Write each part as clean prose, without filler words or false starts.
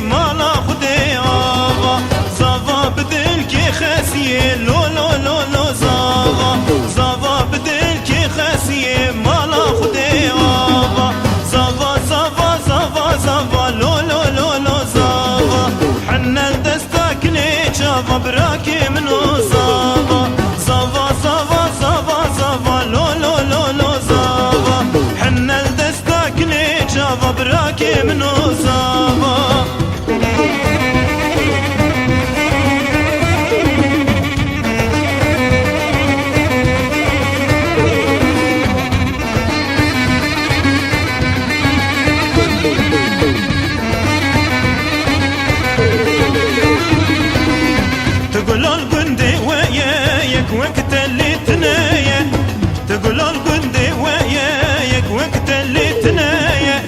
مالا خودی آوا زاوا بدل که خسیه لو لو لو لو زاوا زاوا بدل که خسیه مالا خودی آوا زاوا زاوا زاوا زاوا لو لو لو لو زاوا حنل دستك نيچاوا براكي منو زاوا زاوا زاوا زاوا زاوا لو لو لو لو زاوا حنل دستك نيچاوا براكي منو زاوا وقت اللي تنايا تقول القندي وياك وقت اللي تنايا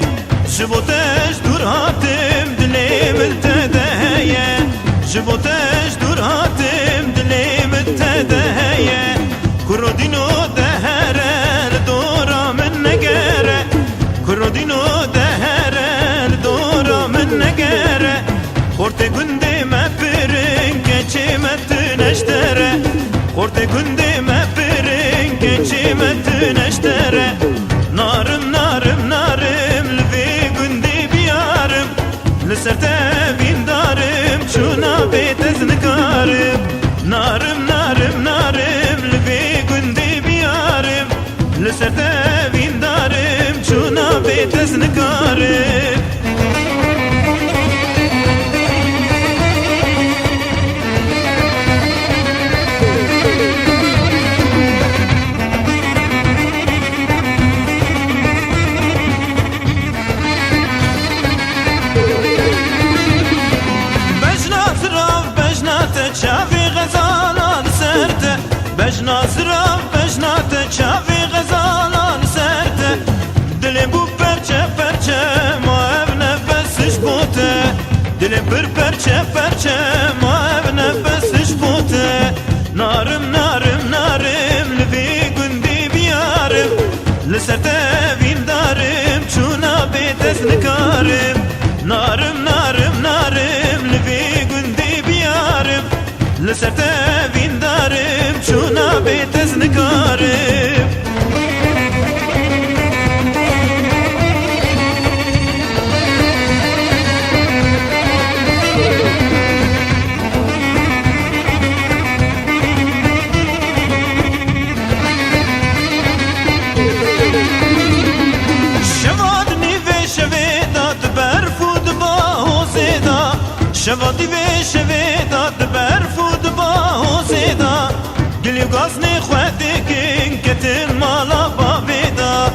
جبوتاش دور هاتم دلي ملتدايا جبوتاش دور هاتم دلي ملتدايا كرودينو دهرا لدورا من نقارة كرودينو دهرا لدورا من نقارة خورتي قندي ما برن كيشي ما تنشترى خورتي قندي ما برن كيشي ما تنشترى نارم نارم نارم لفي قندي بيارم لسرتا بين دارم شونا بيت ازنكارم نارم نارم نارم لفي قندي بيارم لسرتا بين دارم شونا بيت ازنكارم شافي غزالان سرته بجنا زرام بجنا شافي غزالان سرته دلي بو برچه برچه ما اب نفسش بوته دلي بر برچه برچه ما اب نفسش بوته نارم نارم نارم لفي قندي بيارم لسرته بين دارم چونا بيت ازنكارم نارم نارم نارم لفي قندي بيارم لسرتا بين دارم شونا بيت ازنكارم شوادني في شويدات برفود باهو زيدا شوادي في شويدات برفود باهو زيدا قلي وقازني خواتك انكتل مالا بابيدا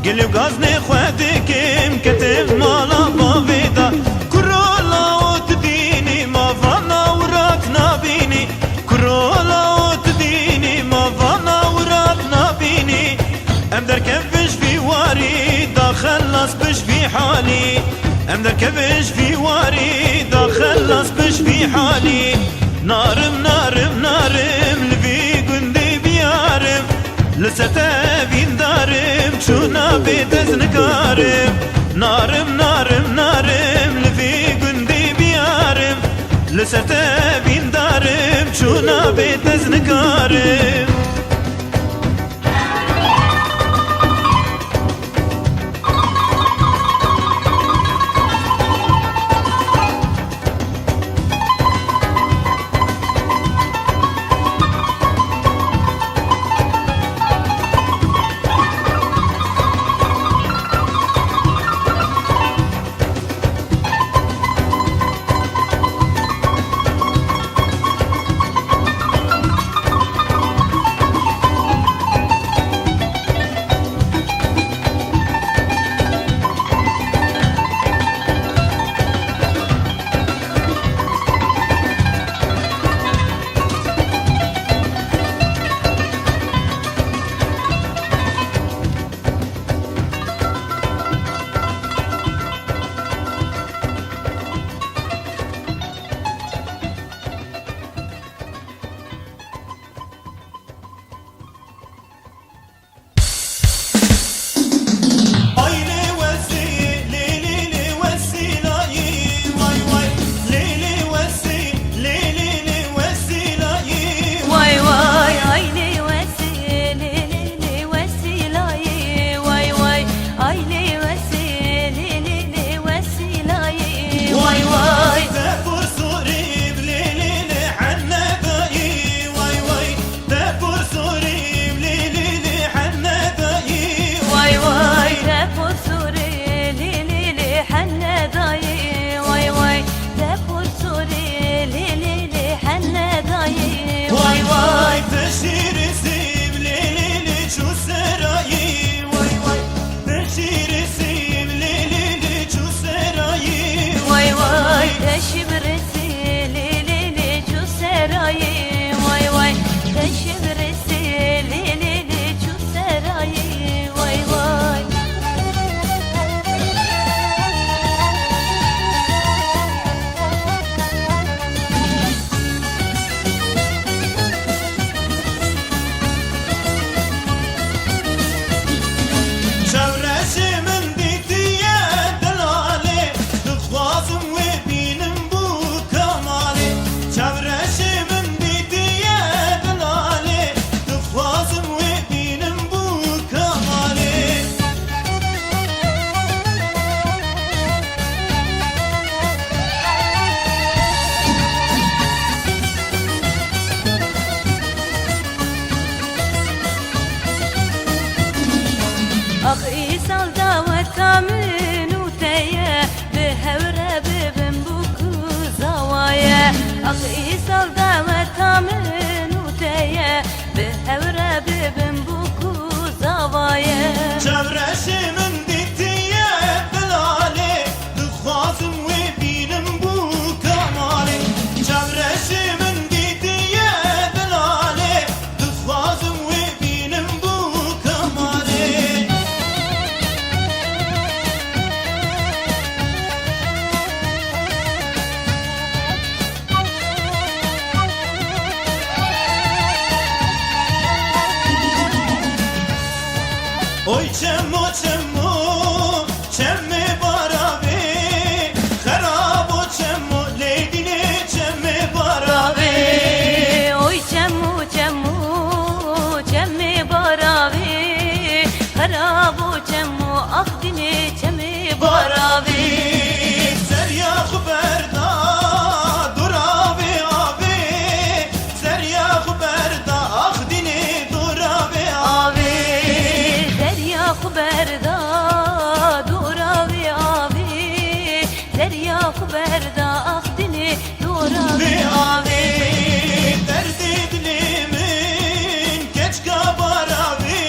قلي وقازني خواتك انكتل مالا بابيدا كرولا وتديني ما فانا وراك نابيني كرولا وتديني ما فانا وراك نابيني امدر كفش في واري داخل بش في حالي امدر كفش في واري داخل بش في حالي نارم نارم نارم لفي قندي بيارم لسرتا بين دارم شونا بيت ازنكارم نارم نارم نارم لفي قندي بيارم لسرتا بين دارم شونا بيت ازنكارم أقي سالدا وتامن وتيه بهورة ببن بوكو زوايه چورشی من دیتیه دلاله دخوازم و بینم بو کماله چورشی من دیتیه دلاله دخوازم و بینم بو کماله Oy çemo çemo çemme barabe Kharabo çemo leydine çemme barabe Oy çemu çemu çemi baravi Harabo çemu akdini çemi baravi Serya xberda durabe abi Serya xberda akhdine durabe abi Derya xberda duravi abi Derya xberda akdini duravi abi Derdi dilimin keçka barabe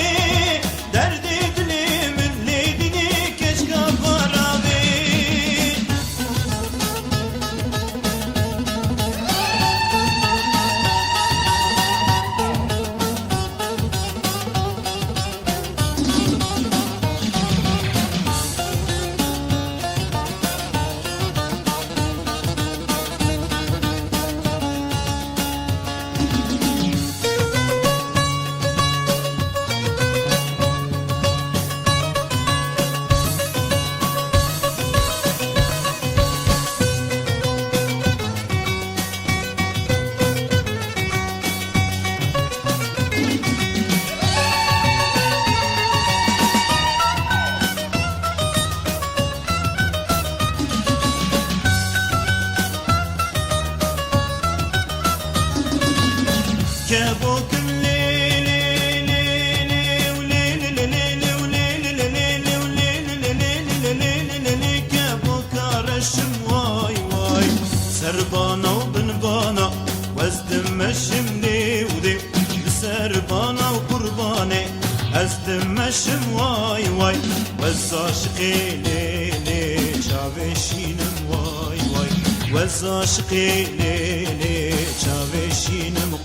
Derdi dilimin leydine keçka barabe كابوكم ليلي ليلي وليلي ليلي وليلي ليلي وليلي ليلي ليلي كابوك رشم واي واي سربانا وبنبانا وازدم الشملي ودي سربانا وقرباني ازدم الشم واي واي وزاشقي ليلي شابشينم واي واي وزاشقي ليلي شابشينم